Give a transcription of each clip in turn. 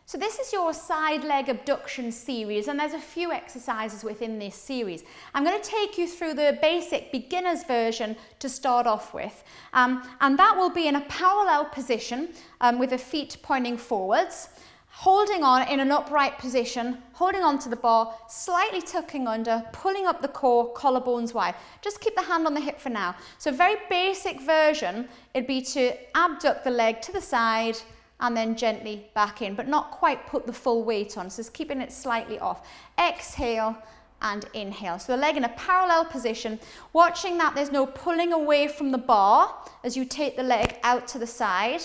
So this is your side leg abduction series, and there's a few exercises within this series. I'm going to take you through the basic beginner's version to start off with, and that will be in a parallel position with the feet pointing forwards, holding on in an upright position, holding on to the bar, slightly tucking under, pulling up the core, collarbones wide. Just keep the hand on the hip for now. So very basic version, it'd be to abduct the leg to the side, and then gently back in, but not quite put the full weight on, so just keeping it slightly off. Exhale and inhale. So the leg in a parallel position, watching that there's no pulling away from the bar as you take the leg out to the side,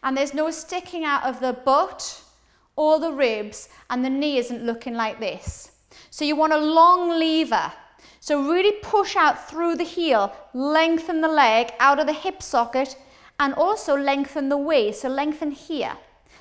and there's no sticking out of the butt or the ribs, and the knee isn't looking like this. So you want a long lever. So really push out through the heel, lengthen the leg out of the hip socket, and also lengthen the waist, so lengthen here.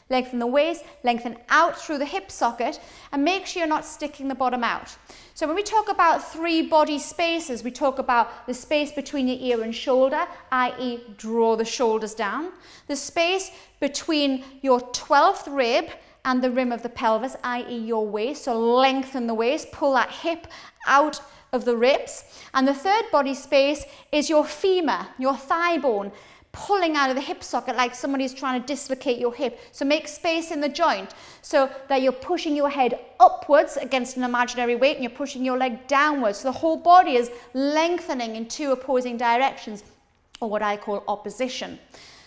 Lengthen the waist, lengthen out through the hip socket, and make sure you're not sticking the bottom out. So when we talk about 3 body spaces, we talk about the space between your ear and shoulder, i.e. draw the shoulders down. The space between your 12th rib and the rim of the pelvis, i.e. your waist, so lengthen the waist, pull that hip out of the ribs. And the third body space is your femur, your thigh bone, pulling out of the hip socket like somebody's trying to dislocate your hip. So make space in the joint so that you're pushing your head upwards against an imaginary weight and you're pushing your leg downwards. So the whole body is lengthening in 2 opposing directions, or what I call opposition.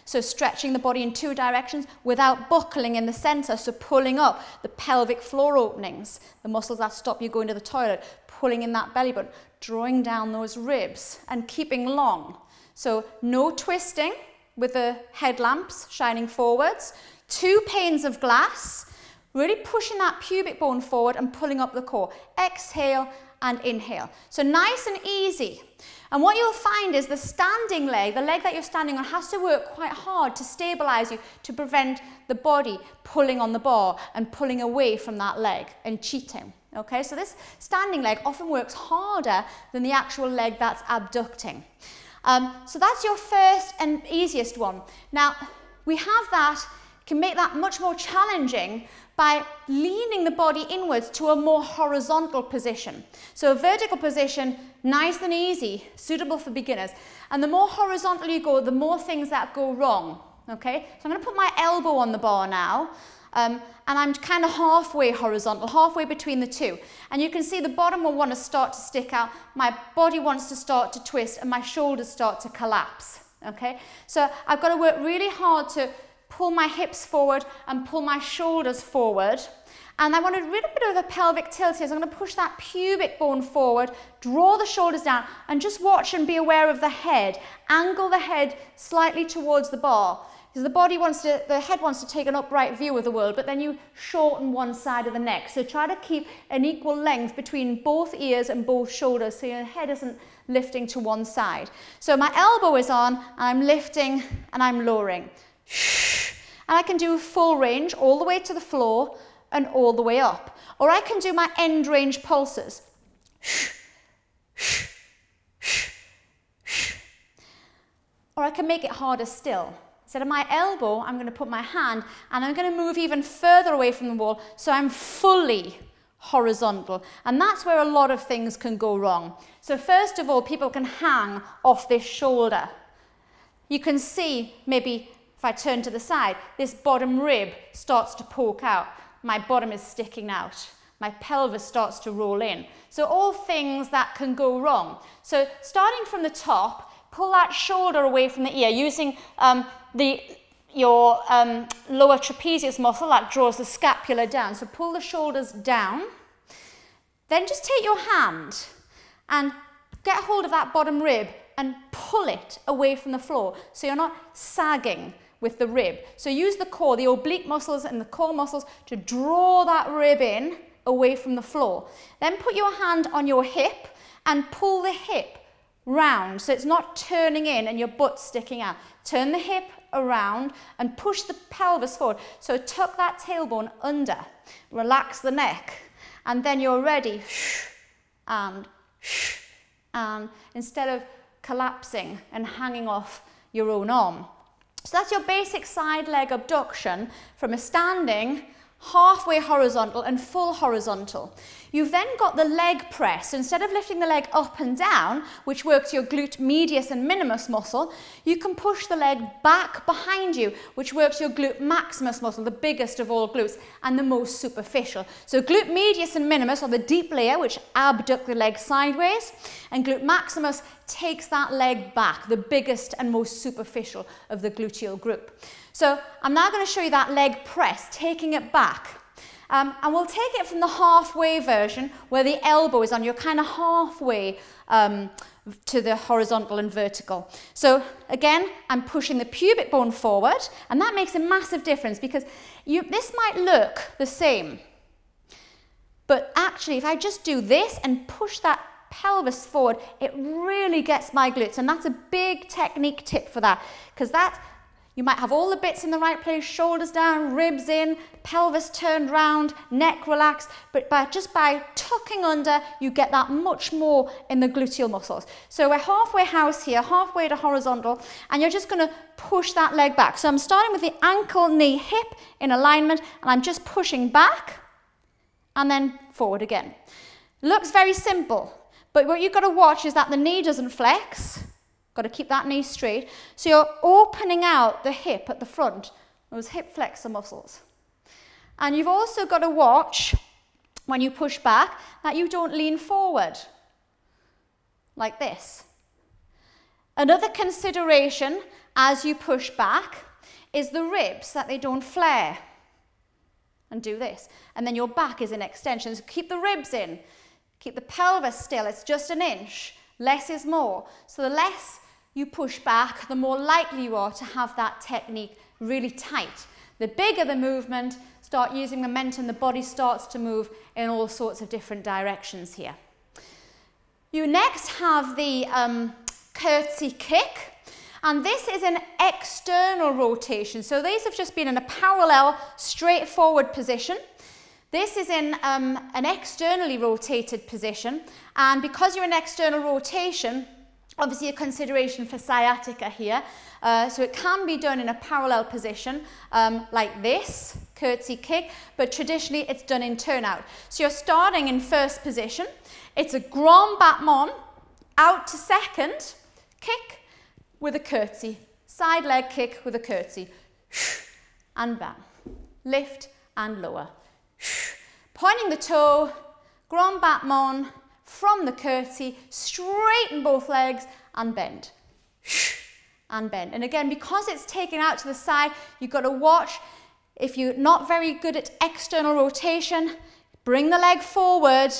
So stretching the body in 2 directions without buckling in the center, so pulling up the pelvic floor openings, the muscles that stop you going to the toilet, pulling in that belly button, drawing down those ribs and keeping long. So no twisting with the headlamps shining forwards, 2 panes of glass, really pushing that pubic bone forward and pulling up the core. Exhale and inhale. So nice and easy. And what you'll find is the standing leg, the leg that you're standing on, has to work quite hard to stabilize you, to prevent the body pulling on the bar and pulling away from that leg and cheating. Okay, so this standing leg often works harder than the actual leg that's abducting. So that's your first and easiest one. Now, we have that, can make that much more challenging by leaning the body inwards to a more horizontal position. So a vertical position, nice and easy, suitable for beginners. And the more horizontal you go, the more things that go wrong. Okay, so I'm going to put my elbow on the bar now. And I'm kind of halfway horizontal, halfway between the 2. And you can see the bottom will want to start to stick out, my body wants to start to twist, and my shoulders start to collapse. Okay, so I've got to work really hard to pull my hips forward and pull my shoulders forward. And I want a little bit of a pelvic tilt here, so I'm going to push that pubic bone forward, draw the shoulders down, and just watch and be aware of the head. Angle the head slightly towards the bar. Because the head wants to take an upright view of the world, but then you shorten one side of the neck. So try to keep an equal length between both ears and both shoulders so your head isn't lifting to one side. So my elbow is on, and I'm lifting and I'm lowering. And I can do full range all the way to the floor and all the way up. Or I can do my end range pulses. Or I can make it harder still. Instead of my elbow, I'm going to put my hand and I'm going to move even further away from the wall so I'm fully horizontal. And that's where a lot of things can go wrong. So first of all, people can hang off this shoulder. You can see, maybe if I turn to the side, this bottom rib starts to poke out. My bottom is sticking out. My pelvis starts to roll in. So all things that can go wrong. So starting from the top, pull that shoulder away from the ear using your lower trapezius muscle that draws the scapula down. So pull the shoulders down. Then just take your hand and get hold of that bottom rib and pull it away from the floor so you're not sagging with the rib. So use the core, the oblique muscles and the core muscles to draw that rib in away from the floor. Then put your hand on your hip and pull the hip round so it's not turning in and your butt sticking out. Turn the hip around and push the pelvis forward. So tuck that tailbone under, relax the neck, and then you're ready. And instead of collapsing and hanging off your own arm. So that's your basic side leg abduction from a standing, halfway horizontal and full horizontal. You've then got the leg press. So instead of lifting the leg up and down, which works your glute medius and minimus muscle, you can push the leg back behind you, which works your glute maximus muscle, the biggest of all glutes and the most superficial. So glute medius and minimus are the deep layer, which abduct the leg sideways, and glute maximus takes that leg back, the biggest and most superficial of the gluteal group. So I'm now going to show you that leg press, taking it back. And we'll take it from the halfway version, where the elbow is on. You're kind of halfway to the horizontal and vertical. So again, I'm pushing the pubic bone forward, and that makes a massive difference, because this might look the same. But actually, if I just do this and push that pelvis forward, it really gets my glutes. And that's a big technique tip for that, because you might have all the bits in the right place, shoulders down, ribs in, pelvis turned round, neck relaxed, but just by tucking under, you get that much more in the gluteal muscles. So we're halfway house here, halfway to horizontal, and you're just going to push that leg back. So I'm starting with the ankle, knee, hip in alignment, and I'm just pushing back and then forward again. Looks very simple, but what you've got to watch is that the knee doesn't flex. Got to keep that knee straight. So you're opening out the hip at the front, those hip flexor muscles. And you've also got to watch, when you push back, that you don't lean forward, like this. Another consideration as you push back is the ribs, that they don't flare. And do this. And then your back is in extension. So keep the ribs in. Keep the pelvis still. It's just an inch. Less is more. So the less you push back, the more likely you are to have that technique really tight. The bigger the movement, start using momentum, the body starts to move in all sorts of different directions here. You next have the curtsy kick, and this is an external rotation. So these have just been in a parallel, straightforward position. This is in an externally rotated position, and because you're in external rotation, obviously a consideration for sciatica here, so it can be done in a parallel position like this, curtsy kick, but traditionally it's done in turnout. So you're starting in first position, it's a grand battement, out to second, kick with a curtsy, side leg kick with a curtsy, and bang, lift and lower. Pointing the toe, grand battement, from the curtsy, straighten both legs and bend. And bend. And again, because it's taken out to the side, you've got to watch. If you're not very good at external rotation, bring the leg forward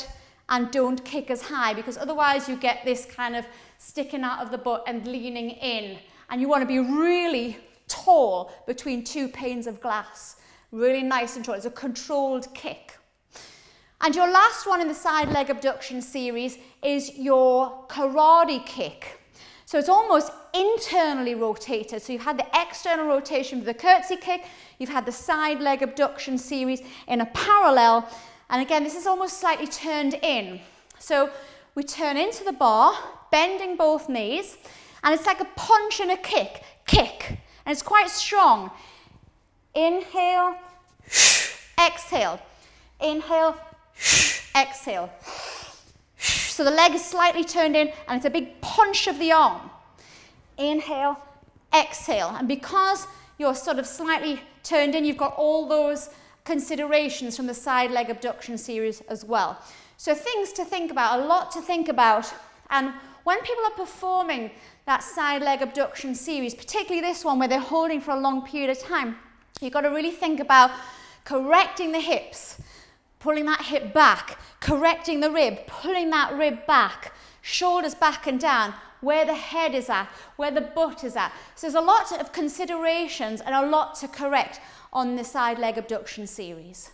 and don't kick as high, because otherwise you get this kind of sticking out of the butt and leaning in. And you want to be really tall between two panes of glass. Really nice and tall. It's a controlled kick. And your last one in the side leg abduction series is your karate kick. So it's almost internally rotated. So you've had the external rotation with the curtsy kick, you've had the side leg abduction series in a parallel, and again, this is almost slightly turned in. So we turn into the bar, bending both knees, and it's like a punch and a kick, and it's quite strong. Inhale, exhale, inhale, exhale. So the leg is slightly turned in and it's a big punch of the arm. Inhale, exhale. And because you're sort of slightly turned in, you've got all those considerations from the side leg abduction series as well. So things to think about, a lot to think about. And when people are performing that side leg abduction series, particularly this one where they're holding for a long period of time, you've got to really think about correcting the hips, pulling that hip back, correcting the rib, pulling that rib back, shoulders back and down, where the head is at, where the butt is at. So there's a lot of considerations and a lot to correct on the side leg abduction series.